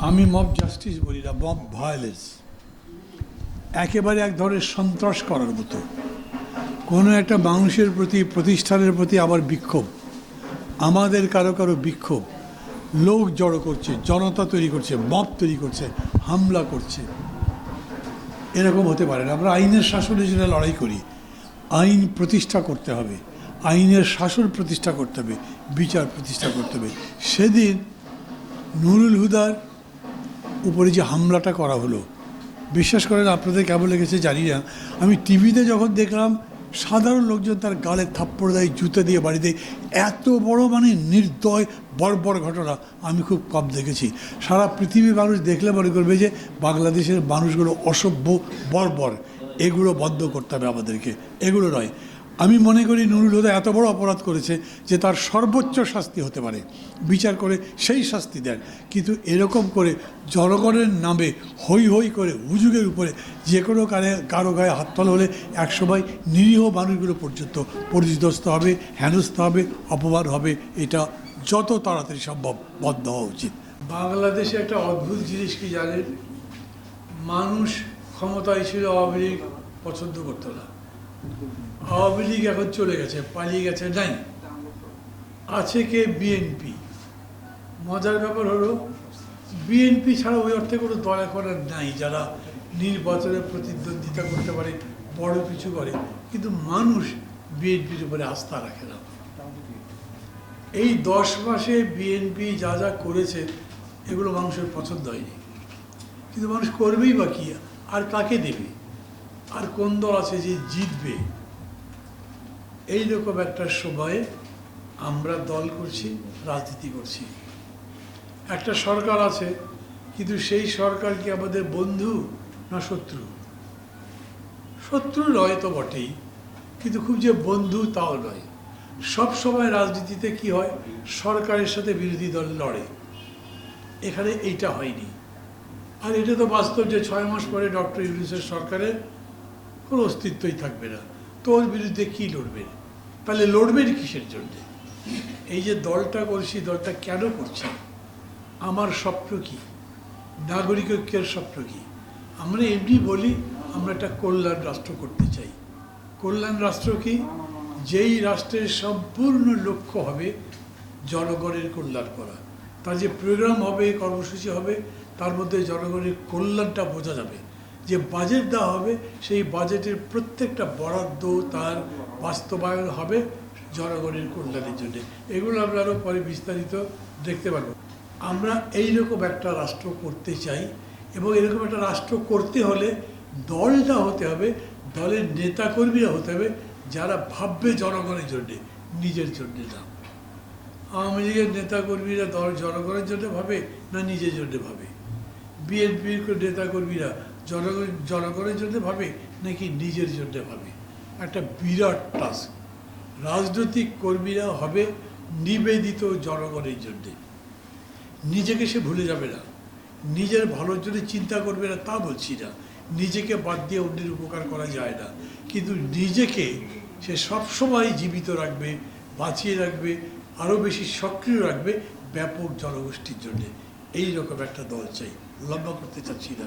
আমি mob justice বলি না, মব ভায়োলেন্স। একেবারে এক ধরনের সন্ত্রাস করার মতো কোনো একটা মানুষের প্রতি, প্রতিষ্ঠানের প্রতি আবার বিক্ষোভ, আমাদের কারো কারো বিক্ষোভ, লোক জড়ো করছে, জনতা তৈরি করছে, মব তৈরি করছে, হামলা করছে, এরকম হতে পারে না। আমরা আইনের শাসনের জন্য লড়াই করি, আইন প্রতিষ্ঠা করতে হবে, আইনের শাসন প্রতিষ্ঠা করতে হবে, বিচার প্রতিষ্ঠা করতে হবে। সেদিন নুরুল হুদার উপরে যে হামলাটা করা হলো, বিশ্বাস করেন আপনাদের কেমন লেগেছে জানি না, আমি টিভিতে যখন দেখলাম সাধারণ লোকজন তার গালে থাপ্পড় দেয়, জুতো দিয়ে বাড়ি দেয়, এত বড় মানে নির্দয় বর্বর ঘটনা আমি খুব কম দেখেছি। সারা পৃথিবীর মানুষ দেখলে মনে করবে যে বাংলাদেশের মানুষগুলো অসভ্য, বর্বর, এগুলো বন্ধ করতে হবে আমাদেরকে, এগুলো নয়। আমি মনে করি নুরুল হুদা এত বড় অপরাধ করেছে যে তার সর্বোচ্চ শাস্তি হতে পারে, বিচার করে সেই শাস্তি দেন। কিন্তু এরকম করে জনগণের নামে হই হই করে হুজুগের উপরে যে কোনো কারো গায়ে হাত তোলা হলে একসময় নিরীহ মানুষগুলো পর্যন্ত পরিদস্ত হবে, হেনস্থ হবে, অপমান হবে। এটা যত তাড়াতাড়ি সম্ভব বন্ধ হওয়া উচিত। বাংলাদেশে একটা অদ্ভুত জিনিস কি জানেন, মানুষ ক্ষমতায় ছিল, আওয়ামী লীগ পছন্দ করতো না। আওয়ামী লীগ এখন চলে গেছে, পালিয়ে গেছে, নাই, আছে কে? বিএনপি। মজার ব্যাপার হলো বিএনপি ছাড়া ওই অর্থে কোনো দল এখন আর নাই যারা নির্বাচনে প্রতিদ্বন্দ্বিতা করতে পারে, বড় কিছু করে। কিন্তু মানুষ বিএনপির উপরে আস্থা রাখে না। এই 10 মাসে বিএনপি যা যা করেছে এগুলো মানুষের পছন্দ হয়নি, কিন্তু মানুষ করবেই বা কি, আর কাকে দেবে, আর কোন দল আছে যে জিতবে? এইরকম একটা সময়ে আমরা দল করছি, রাজনীতি করছি। একটা সরকার আছে, কিন্তু সেই সরকার কি আমাদের বন্ধু না শত্রু? শত্রু নয় তো বটেই, কিন্তু খুব যে বন্ধু তাও নয়। সব সময় রাজনীতিতে কি হয়, সরকারের সাথে বিরোধী দল লড়ে। এখানে এইটা হয়নি। আর এটা তো বাস্তব যে 6 মাস পরে ডক্টর ইউনূসের সরকারের কোনো অস্তিত্বই থাকবে না। তোর বিরুদ্ধে কি লড়বেন? তাহলে লড়বেন কিসের জন্যে? এই যে দলটা করছি, দলটা কেন করছি? আমার স্বপ্ন কি? নাগরিক ঐক্যের স্বপ্ন কি? আমরা এমনি বলি আমরা একটা কল্যাণ রাষ্ট্র করতে চাই। কল্যাণ রাষ্ট্র কি? যেই রাষ্ট্রের সম্পূর্ণ লক্ষ্য হবে জনগণের কল্যাণ করা। তার যে প্রোগ্রাম হবে, কর্মসূচি হবে, তার মধ্যে জনগণের কল্যাণটা বোঝা যাবে। যে বাজেট দেওয়া হবে, সেই বাজেটের প্রত্যেকটা বরাদ্দ তার বাস্তবায়ন হবে জনগণের কল্যাণের জন্য। এগুলো আমরা আরও পরে বিস্তারিত দেখতে পারব। আমরা এইরকম একটা রাষ্ট্র করতে চাই, এবং এরকম একটা রাষ্ট্র করতে হলে দলটা হতে হবে, দলের নেতাকর্মীরা হতে হবে যারা ভাববে জনগণের জন্যে, নিজের জন্যে না। আওয়ামী লীগের নেতাকর্মীরা দল জনগণের জন্য ভাবে না নিজের জন্য ভাবে? বিএনপির নেতাকর্মীরা জনগণের জন্য ভাবে নাকি নিজের জন্য ভাবে? একটা বিরাট টাস্ক। রাজনৈতিক কর্মীরা হবে নিবেদিত জনগণের জন্যে। নিজেকে সে ভুলে যাবে না, নিজের ভালোর জন্য চিন্তা করবে না তা বলছি না, নিজেকে বাদ দিয়ে অন্যের উপকার করা যায় না, কিন্তু নিজেকে সে সবসময় জীবিত রাখবে, বাঁচিয়ে রাখবে, আরও বেশি সক্রিয় রাখবে ব্যাপক জনগোষ্ঠীর জন্যে। এইরকম একটা দল চাই, লম্বা করতে চাচ্ছি না।